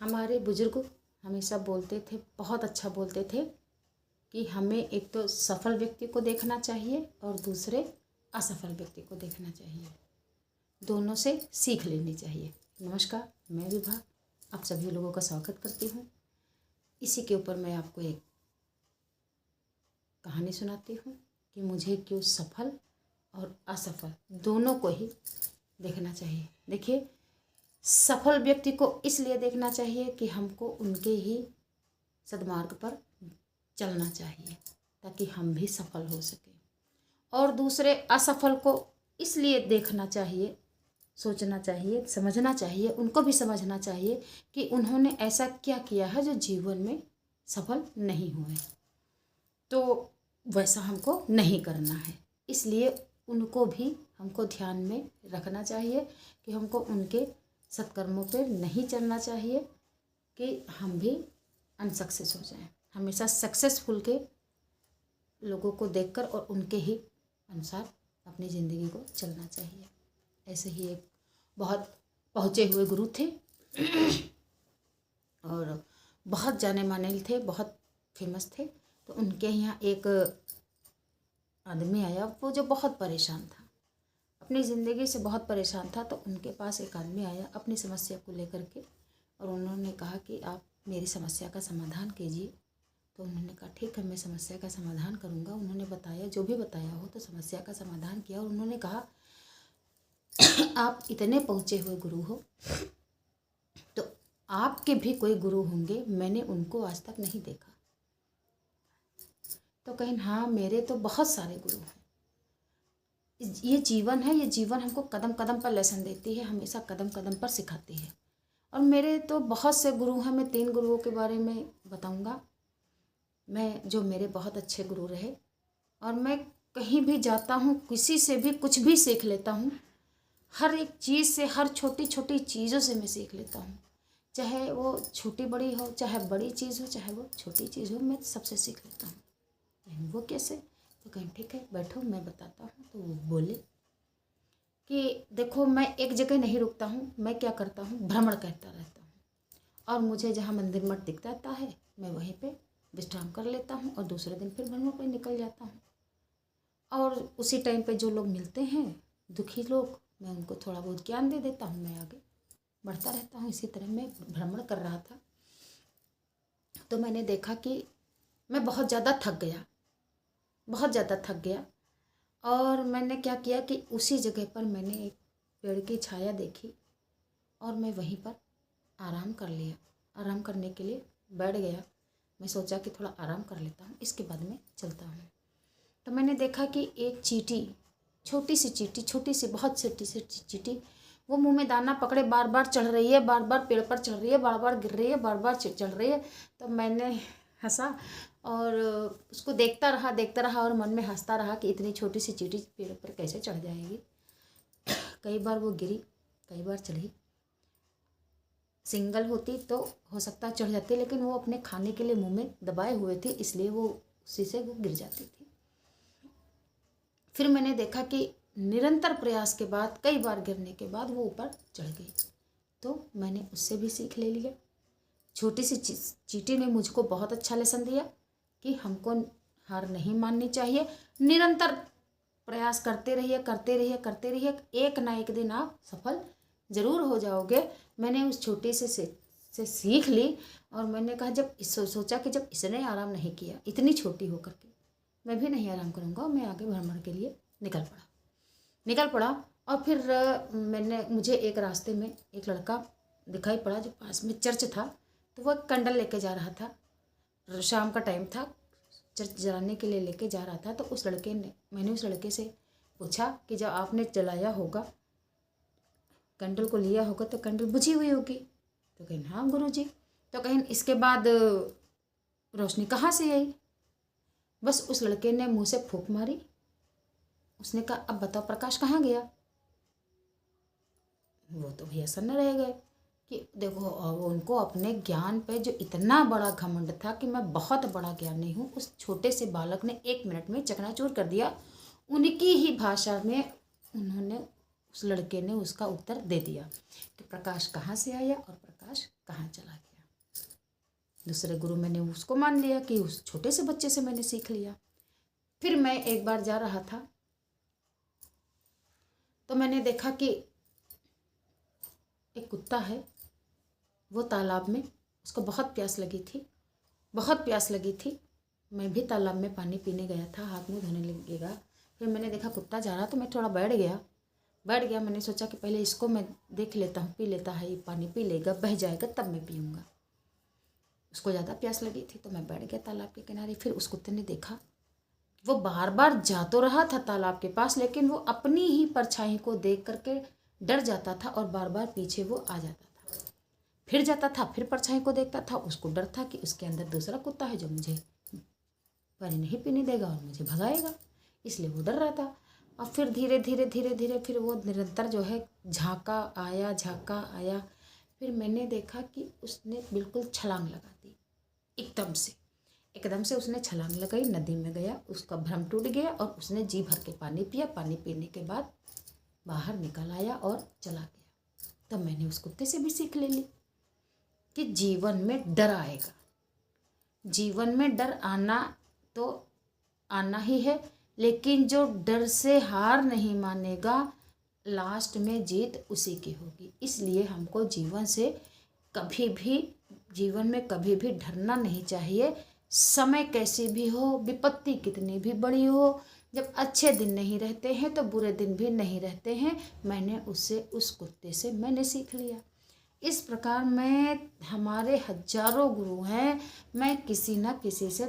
हमारे बुजुर्ग हमेशा बोलते थे, बहुत अच्छा बोलते थे कि हमें एक तो सफल व्यक्ति को देखना चाहिए और दूसरे असफल व्यक्ति को देखना चाहिए, दोनों से सीख लेनी चाहिए। नमस्कार, मैं विभा आप सभी लोगों का स्वागत करती हूँ। इसी के ऊपर मैं आपको एक कहानी सुनाती हूँ कि मुझे क्यों सफल और असफल दोनों को ही देखना चाहिए। देखिए, सफल व्यक्ति को इसलिए देखना चाहिए कि हमको उनके ही सद्मार्ग पर चलना चाहिए ताकि हम भी सफल हो सकें, और दूसरे असफल को इसलिए देखना चाहिए, सोचना चाहिए, समझना चाहिए, उनको भी समझना चाहिए कि उन्होंने ऐसा क्या किया है जो जीवन में सफल नहीं हुए, तो वैसा हमको नहीं करना है। इसलिए उनको भी हमको ध्यान में रखना चाहिए कि हमको उनके सत्कर्मों पर नहीं चलना चाहिए कि हम भी अनसक्सेस हो जाएं। हमेशा सक्सेसफुल के लोगों को देखकर और उनके ही अनुसार अपनी ज़िंदगी को चलना चाहिए। ऐसे ही एक बहुत पहुँचे हुए गुरु थे और बहुत जाने माने थे, बहुत फेमस थे। तो उनके यहाँ एक आदमी आया, वो जो बहुत परेशान था, अपनी ज़िंदगी से बहुत परेशान था। तो उनके पास एक आदमी आया अपनी समस्या को लेकर के, और उन्होंने कहा कि आप मेरी समस्या का समाधान कीजिए। तो उन्होंने कहा ठीक है, मैं समस्या का समाधान करूँगा। उन्होंने बताया, जो भी बताया हो, तो समस्या का समाधान किया। और उन्होंने कहा आप इतने पहुँचे हुए गुरु हो, तो आपके भी कोई गुरु होंगे, मैंने उनको आज तक नहीं देखा। तो कहीं हाँ, मेरे तो बहुत सारे गुरु हैं। ये जीवन है, ये जीवन हमको कदम कदम पर लेसन देती है, हमेशा कदम कदम पर सिखाती है। और मेरे तो बहुत से गुरु हैं। मैं 3 गुरुओं के बारे में बताऊंगा, मैं जो मेरे बहुत अच्छे गुरु रहे। और मैं कहीं भी जाता हूँ, किसी से भी कुछ भी सीख लेता हूँ। हर एक चीज़ से, हर छोटी छोटी चीज़ों से मैं सीख लेता हूँ, चाहे वो छोटी बड़ी हो, चाहे बड़ी चीज़ हो, चाहे वो छोटी चीज़ हो, मैं सबसे सीख लेता हूँ। वो कैसे? तो कहीं ठीक है, बैठो मैं बताता हूँ। तो वो बोले कि देखो, मैं एक जगह नहीं रुकता हूँ, मैं क्या करता हूँ, भ्रमण करता रहता हूँ। और मुझे जहाँ मंदिर मठ दिख जाता है, मैं वहीं पे विश्राम कर लेता हूँ और दूसरे दिन फिर भ्रमण पर निकल जाता हूँ। और उसी टाइम पे जो लोग मिलते हैं, दुखी लोग, मैं उनको थोड़ा बहुत ज्ञान दे देता हूँ। मैं आगे बढ़ता रहता हूँ। इसी तरह मैं भ्रमण कर रहा था, तो मैंने देखा कि मैं बहुत ज़्यादा थक गया, बहुत ज़्यादा थक गया। और मैंने क्या किया कि उसी जगह पर मैंने एक पेड़ की छाया देखी और मैं वहीं पर आराम कर लिया। आराम करने के लिए बैठ गया। मैं सोचा कि थोड़ा आराम कर लेता हूँ, इसके बाद में चलता हूँ। तो मैंने देखा कि एक चींटी, छोटी सी चींटी, छोटी सी, बहुत छोटी सी चींटी, वो मुंह में दाना पकड़े बार बार चढ़ रही है, बार बार पेड़ पर चढ़ रही है, बार बार गिर रही है, बार बार चढ़ रही है। तो मैंने हंसा और उसको देखता रहा और मन में हंसता रहा कि इतनी छोटी सी चींटी पेड़ पर कैसे चढ़ जाएगी। कई बार वो गिरी, कई बार चढ़ी। सिंगल होती तो हो सकता चढ़ जाती, लेकिन वो अपने खाने के लिए मुंह में दबाए हुए थे, इसलिए वो उसी से वो गिर जाती थी। फिर मैंने देखा कि निरंतर प्रयास के बाद, कई बार गिरने के बाद वो ऊपर चढ़ गई। तो मैंने उससे भी सीख ले लिया। छोटी सी चींटी ने मुझको बहुत अच्छा लेसन दिया कि हमको हार नहीं माननी चाहिए। निरंतर प्रयास करते रहिए, करते रहिए, करते रहिए, एक ना एक दिन आप सफल ज़रूर हो जाओगे। मैंने उस छोटे से सीख ली। और मैंने कहा, जब सोचा कि जब इसने आराम नहीं किया इतनी छोटी होकर के, मैं भी नहीं आराम करूँगा। मैं आगे भ्रमण के लिए निकल पड़ा। और फिर मुझे एक रास्ते में एक लड़का दिखाई पड़ा जो पास में चर्च था। तो वह कैंडल लेके जा रहा था, शाम का टाइम था, चर्च जलाने के लिए लेके जा रहा था। तो मैंने उस लड़के से पूछा कि जब आपने जलाया होगा, कैंडल को लिया होगा, तो कैंडल बुझी हुई होगी। तो कहीं हाँ गुरुजी। तो कहीं इसके बाद रोशनी कहाँ से आई? बस उस लड़के ने मुंह से फूंक मारी। उसने कहा, अब बताओ प्रकाश कहाँ गया? वो तो भैया सन्न रह गए कि देखो, उनको अपने ज्ञान पे जो इतना बड़ा घमंड था कि मैं बहुत बड़ा ज्ञानी हूँ, उस छोटे से बालक ने 1 मिनट में चकनाचूर कर दिया। उनकी ही भाषा में उस लड़के ने उसका उत्तर दे दिया कि प्रकाश कहाँ से आया और प्रकाश कहाँ चला गया। दूसरे गुरु मैंने उसको मान लिया कि उस छोटे से बच्चे से मैंने सीख लिया। फिर मैं एक बार जा रहा था तो मैंने देखा कि एक कुत्ता है, वो तालाब में, उसको बहुत प्यास लगी थी, बहुत प्यास लगी थी। मैं भी तालाब में पानी पीने गया था, हाथ मुँह धोने लगेगा। फिर मैंने देखा कुत्ता जा रहा तो मैं थोड़ा बैठ गया। मैंने सोचा कि पहले इसको मैं देख लेता हूँ, पी लेता है, ये पानी पी लेगा, बह जाएगा, तब मैं पीऊँगा। उसको ज़्यादा प्यास लगी थी तो मैं बैठ गया तालाब के किनारे। फिर उस कुत्ते ने देखा, वो बार बार जा तो रहा था तालाब के पास, लेकिन वो अपनी ही परछाई को देख करके डर जाता था और बार बार पीछे वो आ जाता था। फिर जाता था, फिर परछाई को देखता था। उसको डर था कि उसके अंदर दूसरा कुत्ता है जो मुझे पानी नहीं पीने देगा और मुझे भगाएगा, इसलिए वो डर रहा था। और फिर धीरे धीरे फिर वो निरंतर जो है झांका आया। फिर मैंने देखा कि उसने बिल्कुल छलांग लगा दी, एकदम से उसने छलांग लगाई, नदी में गया, उसका भ्रम टूट गया और उसने जी भर के पानी पिया। पानी पीने के बाद बाहर निकल आया और चला गया। तब मैंने उस कुत्ते से भी सीख ले ली कि जीवन में डर आएगा, जीवन में डर आना तो आना ही है, लेकिन जो डर से हार नहीं मानेगा, लास्ट में जीत उसी की होगी। इसलिए हमको जीवन में कभी भी डरना नहीं चाहिए। समय कैसी भी हो, विपत्ति कितनी भी बड़ी हो, जब अच्छे दिन नहीं रहते हैं तो बुरे दिन भी नहीं रहते हैं। मैंने उस कुत्ते से मैंने सीख लिया। इस प्रकार हमारे हजारों गुरु हैं, मैं किसी न किसी से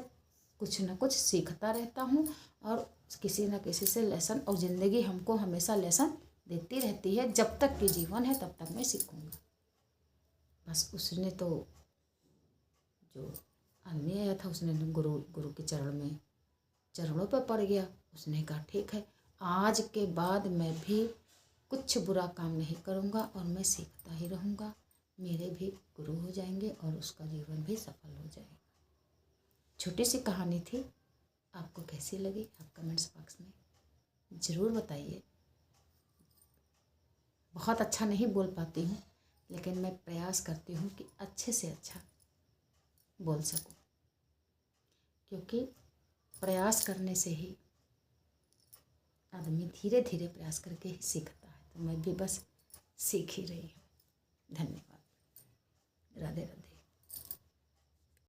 कुछ न कुछ सीखता रहता हूँ और किसी न किसी से लेसन, और ज़िंदगी हमको हमेशा लेसन देती रहती है। जब तक कि जीवन है तब तक मैं सीखूँगा। बस उसने तो, जो आदमी आया था, उसने गुरु के चरणों पर पड़ गया। उसने कहा ठीक है, आज के बाद मैं भी कुछ बुरा काम नहीं करूँगा और मैं सीखता ही रहूँगा। मेरे भी गुरु हो जाएंगे और उसका जीवन भी सफल हो जाएगा। छोटी सी कहानी थी, आपको कैसी लगी आप कमेंट्स बॉक्स में ज़रूर बताइए। बहुत अच्छा नहीं बोल पाती हूँ, लेकिन मैं प्रयास करती हूँ कि अच्छे से अच्छा बोल सकूँ, क्योंकि प्रयास करने से ही आदमी धीरे धीरे प्रयास करके ही सीखता है। तो मैं भी बस सीख ही रही हूँ। धन्यवाद। राधे राधे।